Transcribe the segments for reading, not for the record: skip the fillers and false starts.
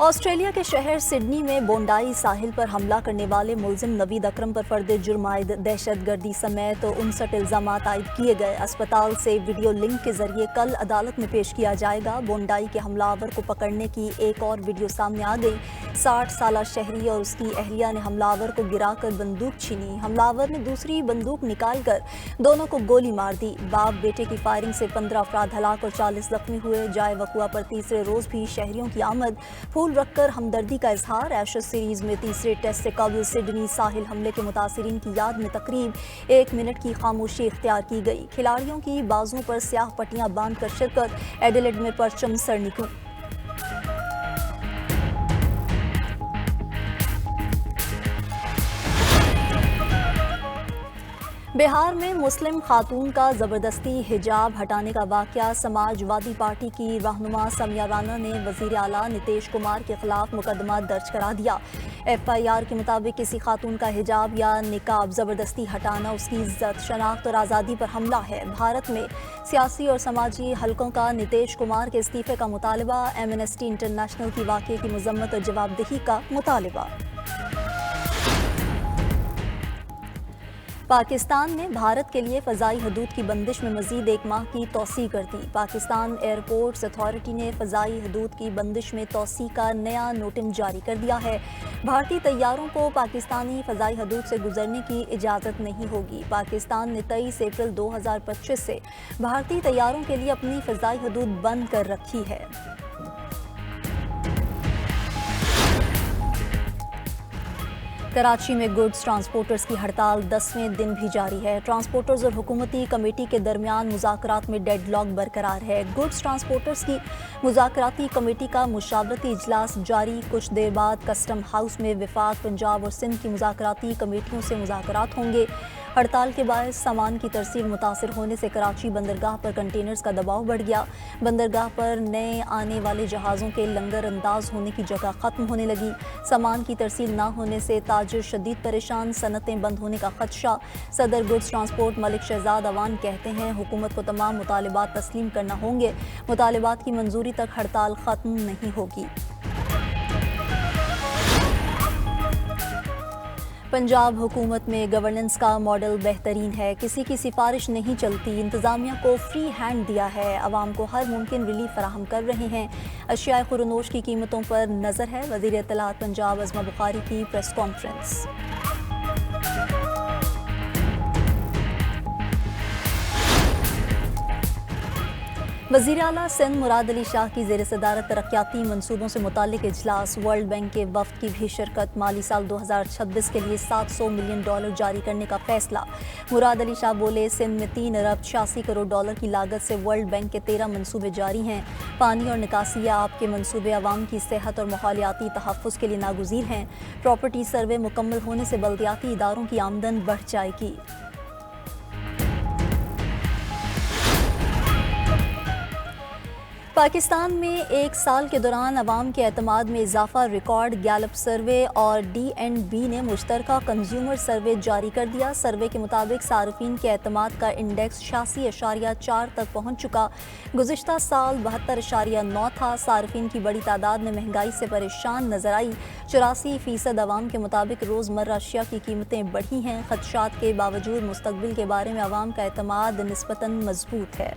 Australia کے شہر Sydney میں بونڈائی ساحل پر حملہ کرنے والے ملزم نوید اکرم پر فرد جرم عائد دہشت گردی سمیت 59 الزامات عائد کیے گئے۔ اسپتال سے ویڈیو لنک کے ذریعے کل عدالت میں پیش کیا جائے گا۔ بونڈائی کے حملہ آور کو پکڑنے کی ایک اور ویڈیو سامنے آ گئی۔ 60 سالہ شہری اور اس کی اہلیہ نے حملہ آور کو گرا کر بندوق چھینی۔ حملہ آور نے دوسری بندوق نکال کر دونوں کو گولی مار دی۔ باپ بیٹے کی فائرنگ سے 15 افراد ہلاک اور 40 زخمی ہوئے۔ جائے وقوع پر تیسرے روز بھی شہریوں کی آمد، پھول رکھ کر ہمدردی کا اظہار۔ ایشز سیریز میں تیسرے ٹیسٹ سے قبل سڈنی ساحل حملے کے متاثرین کی یاد میں تقریب 1 منٹ کی خاموشی اختیار کی گئی۔ کھلاڑیوں کی بازوں پر سیاہ پٹیاں باندھ کر شرکت۔ ایڈیلیڈ میں پرچم سر نکلوں۔ بہار میں مسلم خاتون کا زبردستی حجاب ہٹانے کا واقعہ۔ سماج وادی پارٹی کی رہنما سمیہ رانا نے وزیر اعلیٰ نتیش کمار کے خلاف مقدمہ درج کرا دیا۔ FIR کے مطابق کسی خاتون کا حجاب یا نقاب زبردستی ہٹانا اس کی عزت، شناخت اور آزادی پر حملہ ہے۔ بھارت میں سیاسی اور سماجی حلقوں کا نتیش کمار کے استعفے کا مطالبہ۔ ایمنسٹی انٹرنیشنل کی واقعے کی مذمت اور جواب دہی کا مطالبہ۔ پاکستان نے بھارت کے لیے فضائی حدود کی بندش میں مزید 1 ماہ کی توسیع کر دی۔ پاکستان ایئرپورٹس اتھارٹی نے فضائی حدود کی بندش میں توسیع کا نیا نوٹم جاری کر دیا ہے۔ بھارتی طیاروں کو پاکستانی فضائی حدود سے گزرنے کی اجازت نہیں ہوگی۔ پاکستان نے 23 اپریل 2025 سے بھارتی طیاروں کے لیے اپنی فضائی حدود بند کر رکھی ہے۔ کراچی میں گڈز ٹرانسپورٹرز کی ہڑتال 10ویں دن بھی جاری ہے۔ ٹرانسپورٹرز اور حکومتی کمیٹی کے درمیان مذاکرات میں ڈیڈ لاک برقرار ہے۔ گڈز ٹرانسپورٹرز کی مذاکراتی کمیٹی کا مشاورتی اجلاس جاری۔ کچھ دیر بعد کسٹم ہاؤس میں وفاق، پنجاب اور سندھ کی مذاکراتی کمیٹیوں سے مذاکرات ہوں گے۔ ہڑتال کے باعث سامان کی ترسیل متاثر ہونے سے کراچی بندرگاہ پر کنٹینرز کا دباؤ بڑھ گیا۔ بندرگاہ پر نئے آنے والے جہازوں کے لنگر انداز ہونے کی جگہ ختم ہونے لگی۔ سامان کی ترسیل نہ ہونے سے تاجر شدید پریشان، صنعتیں بند ہونے کا خدشہ۔ صدر گڈز ٹرانسپورٹ ملک شہزاد اوان کہتے ہیں حکومت کو تمام مطالبات تسلیم کرنا ہوں گے۔ مطالبات کی منظوری تک ہڑتال ختم نہیں ہوگی۔ پنجاب حکومت میں گورننس کا ماڈل بہترین ہے، کسی کی سفارش نہیں چلتی، انتظامیہ کو فری ہینڈ دیا ہے، عوام کو ہر ممکن ریلیف فراہم کر رہے ہیں۔ اشیاء خورنوش کی قیمتوں پر نظر ہے۔ وزیر اطلاعات پنجاب عظمہ بخاری کی پریس کانفرنس۔ وزیر اعلیٰ سندھ مراد علی شاہ کی زیر صدارت ترقیاتی منصوبوں سے متعلق اجلاس۔ ورلڈ بینک کے وفد کی بھی شرکت۔ مالی سال 2026 کے لیے $700 ملین جاری کرنے کا فیصلہ۔ مراد علی شاہ بولے سندھ میں $3 ارب 86 کروڑ کی لاگت سے ورلڈ بینک کے 13 منصوبے جاری ہیں۔ پانی اور نکاسی آب کے منصوبے عوام کی صحت اور ماحولیاتی تحفظ کے لیے ناگزیر ہیں۔ پراپرٹی سروے مکمل ہونے سے بلدیاتی اداروں کی آمدن بڑھ جائے گی۔ پاکستان میں 1 سال کے دوران عوام کے اعتماد میں اضافہ ریکارڈ۔ گیلپ سروے اور DNB نے مشترکہ کنزیومر سروے جاری کر دیا۔ سروے کے مطابق صارفین کے اعتماد کا انڈیکس 86.4 تک پہنچ چکا۔ گزشتہ سال 72.9 تھا۔ صارفین کی بڑی تعداد میں مہنگائی سے پریشان نظر آئی۔ 84% عوام کے مطابق روزمرہ اشیاء کی قیمتیں بڑھی ہیں۔ خدشات کے باوجود مستقبل کے بارے میں عوام کا اعتماد نسبتاً مضبوط ہے۔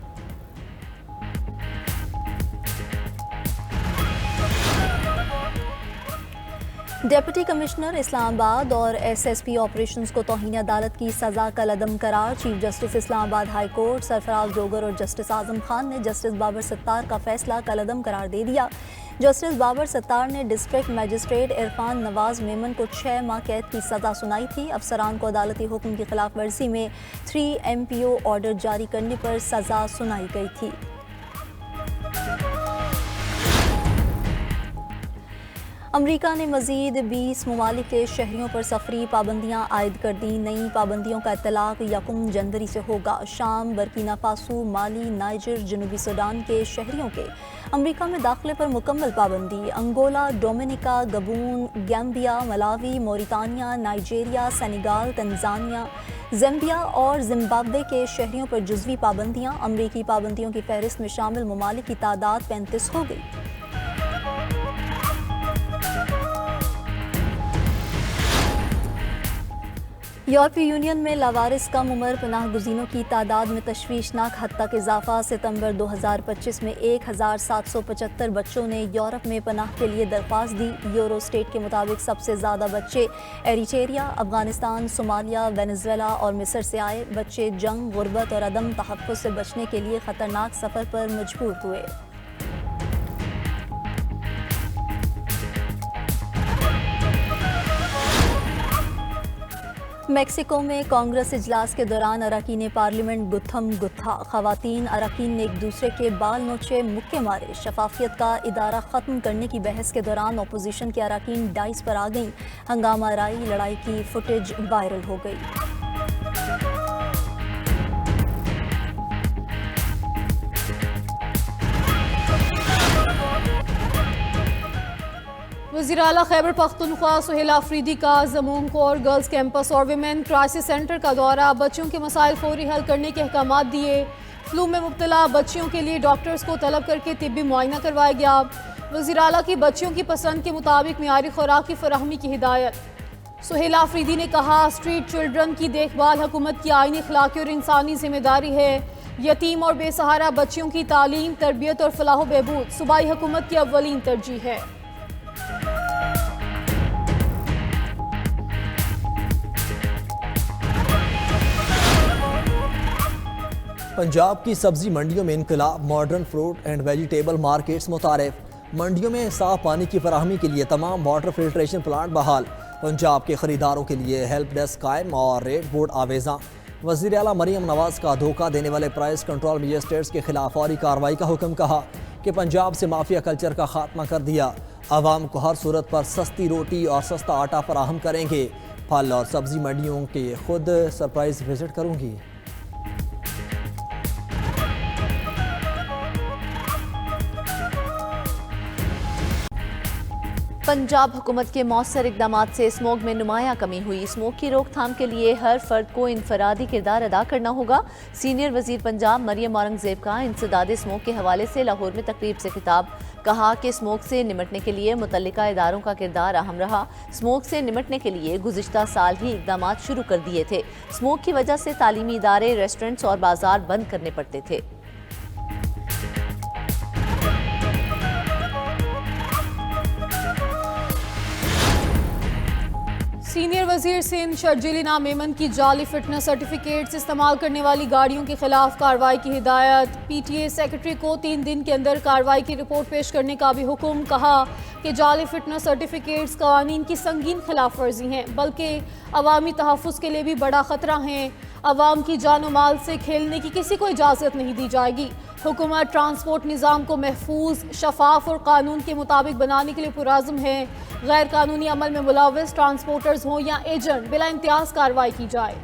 ڈپٹی کمشنر اسلام آباد اور SSP آپریشنز کو توہین عدالت کی سزا کالعدم قرار۔ چیف جسٹس اسلام آباد ہائی کورٹ سرفراز ڈوگر اور جسٹس اعظم خان نے جسٹس بابر ستار کا فیصلہ کالعدم قرار دے دیا۔ جسٹس بابر ستار نے ڈسٹرکٹ میجسٹریٹ عرفان نواز میمن کو 6 ماہ قید کی سزا سنائی تھی۔ افسران کو عدالتی حکم کی خلاف ورزی میں 3 MPO آرڈر جاری کرنے پر سزا سنائی گئی تھی۔ امریکہ نے مزید 20 ممالک کے شہریوں پر سفری پابندیاں عائد کر دیں۔ نئی پابندیوں کا اطلاق 1 جنوری سے ہوگا۔ شام، برکینا فاسو، مالی، نائجر، جنوبی سوڈان کے شہریوں کے امریکہ میں داخلے پر مکمل پابندی۔ انگولا، ڈومینیکا، گبون، گیمبیا، ملاوی، موریتانیہ، نائجیریا، سینیگال، تنزانیہ، زمبیا اور زمبابوے کے شہریوں پر جزوی پابندیاں۔ امریکی پابندیوں کی فہرست میں شامل ممالک کی تعداد 35 ہو گئی۔ یورپی یونین میں لاوارث کم عمر پناہ گزینوں کی تعداد میں تشویشناک حد تک اضافہ۔ ستمبر 2025 میں 1775 بچوں نے یورپ میں پناہ کے لیے درخواست دی۔ یورو اسٹیٹ کے مطابق سب سے زیادہ بچے ایریٹریا، افغانستان، صومالیہ، وینزویلا اور مصر سے آئے۔ بچے جنگ، غربت اور عدم تحفظ سے بچنے کے لیے خطرناک سفر پر مجبور ہوئے۔ میکسیکو میں کانگریس اجلاس کے دوران اراکین پارلیمنٹ گتھم گتھا، خواتین اراکین نے ایک دوسرے کے بال نوچے، مکے مارے۔ شفافیت کا ادارہ ختم کرنے کی بحث کے دوران اپوزیشن کے اراکین ڈائس پر آ گئیں، ہنگامہ آرائی، لڑائی کی فوٹیج وائرل ہو گئی۔ وزیر اعلیٰ خیبر پختونخوا سہیل آفریدی کا زمون کور گرلز کیمپس اور ویمن کرائسس سینٹر کا دورہ، بچیوں کے مسائل فوری حل کرنے کے احکامات دیے۔ فلو میں مبتلا بچیوں کے لیے ڈاکٹرز کو طلب کر کے طبی معائنہ کروایا گیا۔ وزیر اعلیٰ کی بچیوں کی پسند کے مطابق معیاری خوراک کی فراہمی کی ہدایت۔ سہیل آفریدی نے کہا، اسٹریٹ چلڈرن کی دیکھ بھال حکومت کی آئینی، اخلاقی اور انسانی ذمہ داری ہے۔ یتیم اور بے سہارا بچیوں کی تعلیم، تربیت اور فلاح و بہبود صوبائی حکومت کی اولین ترجیح ہے۔ پنجاب کی سبزی منڈیوں میں انقلاب، modern fruit and vegetable markets متعارف۔ منڈیوں میں صاف پانی کی فراہمی کے لیے تمام واٹر فلٹریشن پلانٹ بحال۔ پنجاب کے خریداروں کے لیے ہیلپ ڈیسک قائم اور ریٹ بورڈ آویزاں۔ وزیر اعلیٰ مریم نواز کا دھوکہ دینے والے پرائس کنٹرول مجسٹریٹس کے خلاف فوری کارروائی کا حکم، کہا کہ پنجاب سے مافیا کلچر کا خاتمہ کر دیا، عوام کو ہر صورت پر سستی روٹی اور سستا آٹا فراہم کریں گے۔ پھل اور سبزی منڈیوں کے خود سرپرائز وزٹ کروں گی۔ پنجاب حکومت کے مؤثر اقدامات سے اسموگ میں نمایاں کمی ہوئی۔ اسموگ کی روک تھام کے لیے ہر فرد کو انفرادی کردار ادا کرنا ہوگا۔ سینئر وزیر پنجاب مریم اورنگزیب کا انسداد اسموگ کے حوالے سے لاہور میں تقریب سے خطاب، کہا کہ اسموگ سے نمٹنے کے لیے متعلقہ اداروں کا کردار اہم رہا۔ اسموگ سے نمٹنے کے لیے گزشتہ سال ہی اقدامات شروع کر دیے تھے۔ اسموگ کی وجہ سے تعلیمی ادارے، ریسٹورنٹس اور بازار بند کرنے پڑتے تھے۔ سینئر وزیر سندھ شرجیل انعام میمن کی جعلی فٹنس سرٹیفکیٹس استعمال کرنے والی گاڑیوں کے خلاف کارروائی کی ہدایت۔ پی ٹی اے سیکرٹری کو 3 دن کے اندر کارروائی کی رپورٹ پیش کرنے کا بھی حکم، کہا کہ جعلی فٹنس سرٹیفکیٹس قوانین کی سنگین خلاف ورزی ہیں، بلکہ عوامی تحفظ کے لیے بھی بڑا خطرہ ہیں۔ عوام کی جان و مال سے کھیلنے کی کسی کو اجازت نہیں دی جائے گی۔ حکومت ٹرانسپورٹ نظام کو محفوظ، شفاف اور قانون کے مطابق بنانے کے لیے پرعزم ہے۔ غیر قانونی عمل میں ملوث ٹرانسپورٹرز ہوں یا ایجنٹ، بلا امتیاز کارروائی کی جائے۔